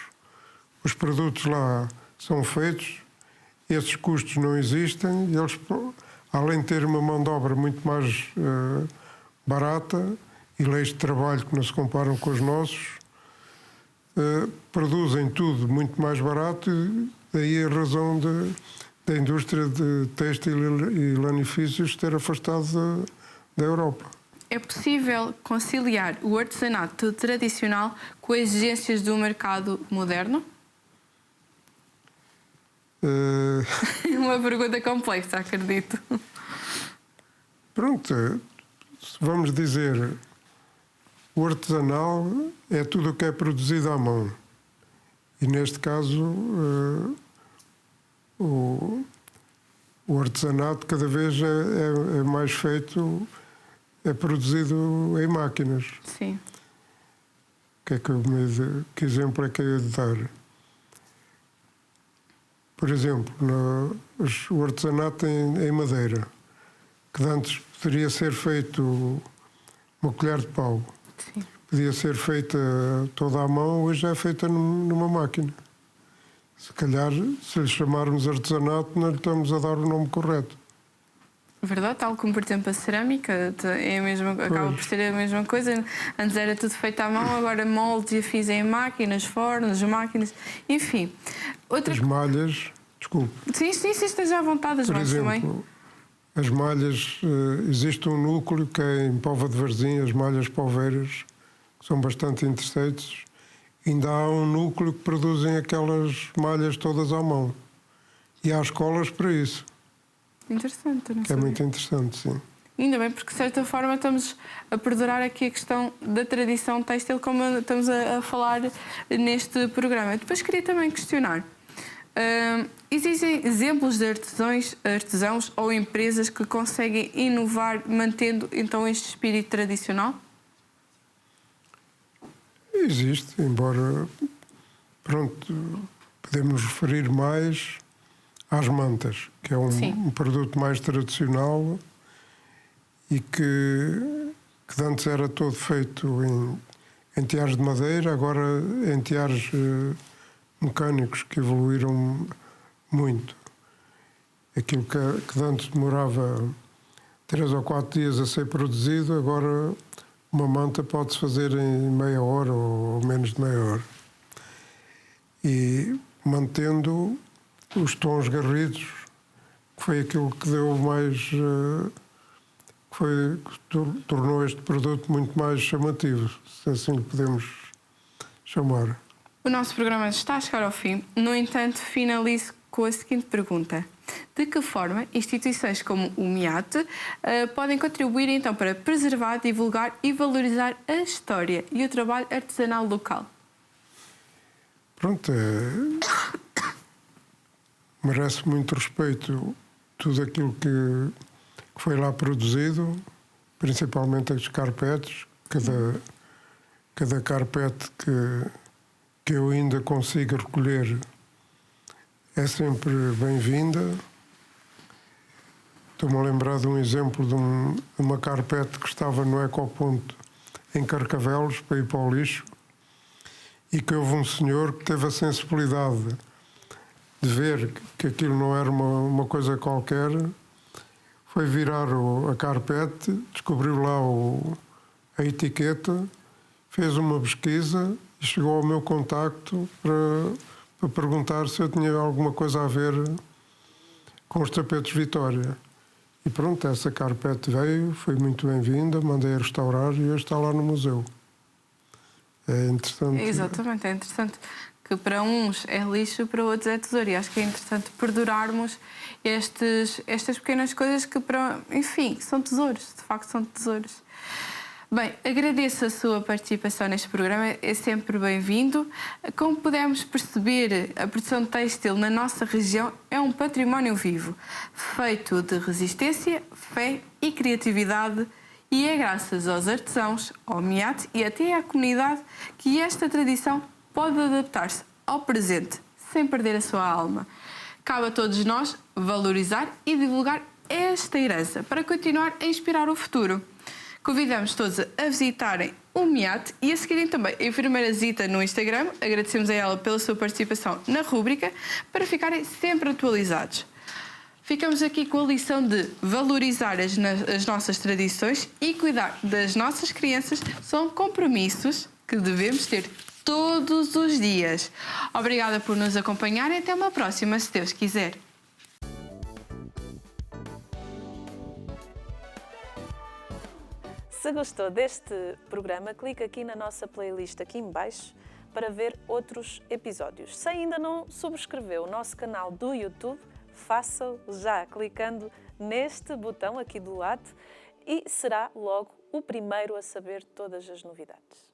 C: os produtos lá são feitos, esses custos não existem, e eles, além de ter uma mão de obra muito mais barata e leis de trabalho que não se comparam com os nossos, produzem tudo muito mais barato, e daí a razão da indústria de têxtil e lanifícios ter afastado da Europa.
A: É possível conciliar o artesanato tradicional com as exigências do mercado moderno? Uma pergunta complexa, acredito.
C: Pronto, vamos dizer, o artesanal é tudo o que é produzido à mão. E neste caso, o artesanato cada vez é mais feito, é produzido em máquinas.
A: Sim.
C: Que exemplo é que eu ia dar? Por exemplo, o artesanato em madeira, que antes poderia ser feito uma colher de pau,
A: Sim.
C: podia ser feita toda à mão, hoje é feita numa máquina. Se calhar, se lhe chamarmos artesanato, não lhe estamos a dar o nome correto.
A: Verdade, tal como, por exemplo, a cerâmica é a mesma, acaba por ser a mesma coisa. Antes era tudo feito à mão, agora moldes e afins em máquinas, fornos, máquinas, enfim.
C: As malhas, desculpe.
A: Sim, esteja à vontade, as
C: Por
A: malhas
C: exemplo,
A: também.
C: as malhas, existe um núcleo que é em Póvoa de Varzim, as malhas poveiras, que são bastante interessantes. Ainda há um núcleo que produzem aquelas malhas todas à mão. E há escolas para isso.
A: Interessante, não
C: Que é
A: sabia.
C: muito interessante, sim.
A: Ainda bem, porque de certa forma estamos a perdurar aqui a questão da tradição têxtil, como estamos a falar neste programa. Depois queria também questionar. Existem exemplos de artesãos ou empresas que conseguem inovar mantendo então este espírito tradicional?
C: Existe, embora, pronto, podemos referir mais às mantas, que é um produto mais tradicional e que antes era todo feito em teares de madeira, agora em teares mecânicos que evoluíram muito. Aquilo que antes demorava 3 ou 4 dias a ser produzido, agora uma manta pode-se fazer em meia hora ou menos de meia hora. E mantendo os tons garridos, que foi aquilo que deu mais... que tornou este produto muito mais chamativo, se assim lhe podemos chamar.
A: O nosso programa está a chegar ao fim. No entanto, finalizo com a seguinte pergunta. De que forma instituições como o MIAT podem contribuir então para preservar, divulgar e valorizar a história e o trabalho artesanal local?
C: Pronto, merece muito respeito tudo aquilo que foi lá produzido, principalmente as carpetes. Cada carpete que eu ainda consigo recolher é sempre bem-vinda. Estou-me a lembrar de um exemplo de uma carpete que estava no Ecoponto em Carcavelos para ir para o lixo e que houve um senhor que teve a sensibilidade de ver que aquilo não era uma coisa qualquer, foi virar a carpete, descobriu lá a etiqueta, fez uma pesquisa e chegou ao meu contacto para perguntar se eu tinha alguma coisa a ver com os tapetes Vitória. E pronto, essa carpete veio, foi muito bem-vinda, mandei a restaurar e hoje está lá no museu. É interessante.
A: Exatamente, é interessante que para uns é lixo, para outros é tesouro. E acho que é interessante perdurarmos estas pequenas coisas que, enfim, são tesouros, de facto são tesouros. Bem, agradeço a sua participação neste programa, é sempre bem-vindo. Como pudemos perceber, a produção têxtil na nossa região é um património vivo, feito de resistência, fé e criatividade, e é graças aos artesãos, ao MIAT e até à comunidade que esta tradição pode adaptar-se ao presente, sem perder a sua alma. Cabe a todos nós valorizar e divulgar esta herança para continuar a inspirar o futuro. Convidamos todos a visitarem o MIAT e a seguirem também a enfermeira Zita no Instagram. Agradecemos a ela pela sua participação na rúbrica para ficarem sempre atualizados. Ficamos aqui com a lição de valorizar as nossas tradições e cuidar das nossas crianças são compromissos que devemos ter todos os dias. Obrigada por nos acompanhar e até uma próxima, se Deus quiser.
D: Se gostou deste programa, clique aqui na nossa playlist aqui em baixo para ver outros episódios. Se ainda não subscreveu o nosso canal do YouTube, faça-o já clicando neste botão aqui do lado e será logo o primeiro a saber todas as novidades.